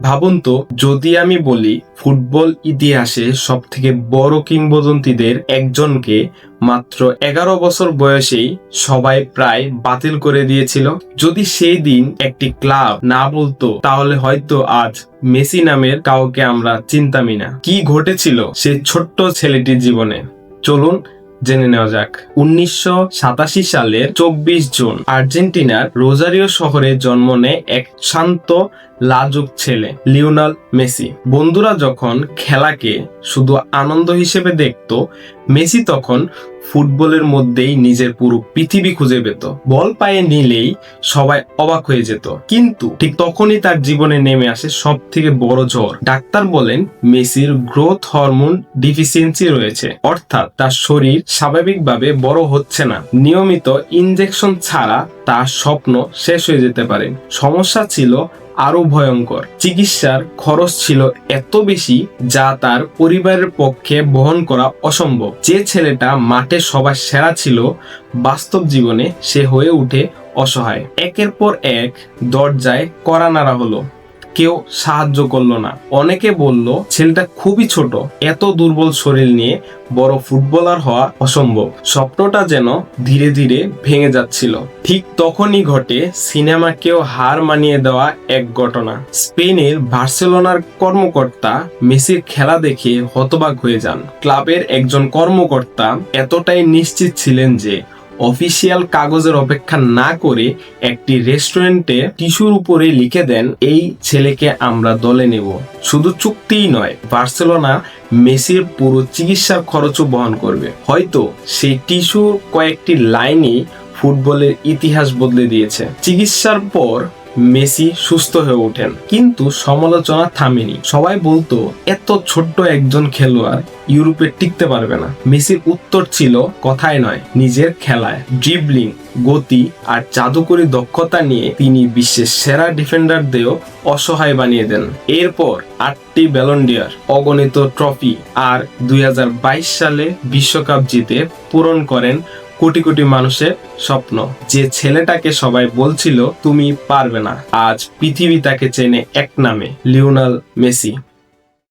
ভাবুন তো, যদি আমি বলি ফুটবল ইতিহাসে সব থেকে বড় কিংবদন্তিদের একজনকে মাত্র 11 বছর বয়সেই সবাই প্রায় বাতিল করে দিয়েছিল। যদি সেই দিন একটি ক্লাব না বলতো, তাহলে হয়তো আজ মেসি নামের কাউকে আমরা চিনতামই না। কি ঘটেছিল সেই ছোট্ট ছেলেটির জীবনে, চলুন জেনে নেওয়া যাক। 1987 সালের 24 জুন আর্জেন্টিনার রোজারিও শহরে জন্ম নেয় এক শান্ত লাজুক ছেলে, লিওনেল মেসি। বন্ধুরা যখন খেলাকে শুধু আনন্দ হিসেবে দেখত, মেসি তখন ফুটবলের মধ্যেই নিজের পুরো পৃথিবী খুঁজে পেত। বল পায়ে নিলেই সবাই অবাক হয়ে যেত। কিন্তু ঠিক তখনই তার জীবনে নেমে আসে সব থেকে বড় ঝড়। ডাক্তার বলেন মেসির গ্রোথ হরমোন ডিফিসিয়েন্সি রয়েছে, অর্থাৎ তার শরীর স্বাভাবিকভাবে বড় হচ্ছে না। নিয়মিত ইনজেকশন ছাড়া তার স্বপ্ন শেষ হয়ে যেতে পারে। সমস্যা ছিল আরো ভয়ঙ্কর। চিকিৎসার খরচ ছিল এত বেশি যা তার পরিবারের পক্ষে বহন করা অসম্ভব। যে ছেলেটা মাঠে সবার সেরা ছিল, বাস্তব জীবনে সে হয়ে ওঠে অসহায়। একের পর এক দরজায় কড়া নাড়া হলো, কেউ সাহায্য করলো না। অনেকে বলল ছেলেটা খুবই ছোট, এত দুর্বল শরীর নিয়ে বড় ফুটবলার হওয়া অসম্ভব। স্বপ্নটা যেন ধীরে ধীরে ভেঙে যাচ্ছিল। ঠিক তখনই ঘটে সিনেমাকেও হার মানিয়ে দেওয়া এক ঘটনা। স্পেনের বার্সেলোনার কর্মকর্তা মেসির খেলা দেখে হতবাক হয়ে যান। ক্লাবের একজন কর্মকর্তা এতটাই নিশ্চিত ছিলেন যে অফিসিয়াল কাগজের অপেক্ষা না করে একটি রেস্টুরেন্টে টিস্যুর উপরে লিখে দেন, এই ছেলেকে আমরা দলে নেব। শুধু চুক্তিই নয়, বার্সেলোনা মেসির পুরো চিকিৎসার খরচও বহন করবে। হয়তো সেই টিস্যুর কয়েকটি লাইনই ফুটবলের ইতিহাস বদলে দিয়েছে। চিকিৎসার পর মেসি সুস্থ হয়ে ওঠেন, কিন্তু সমালোচনা থামেনি। সবাই বলতো এত ছোট্ট একজন খেলোয়াড় ইউরোপে টিকতে পারবে না। মেসির উত্তর ছিল কথায় নয়, নিজের খেলায়। ড্রিবলিং, গতি আর জাদুকরী দক্ষতা নিয়ে তিনি বিশ্বের সেরা ডিফেন্ডারদেরও অসহায় বানিয়ে দেন। এরপর 8টি ব্যালন ডি'অর, অগণিত ট্রফি আর 2022 সালে বিশ্বকাপ জিতে পূরণ করেন কোটি কোটি মানুষের স্বপ্ন। যে ছেলেটাকে সবাই বলছিল তুমি পারবে না, আজ পৃথিবী তাকে চেনে এক নামে, লিওনেল মেসি।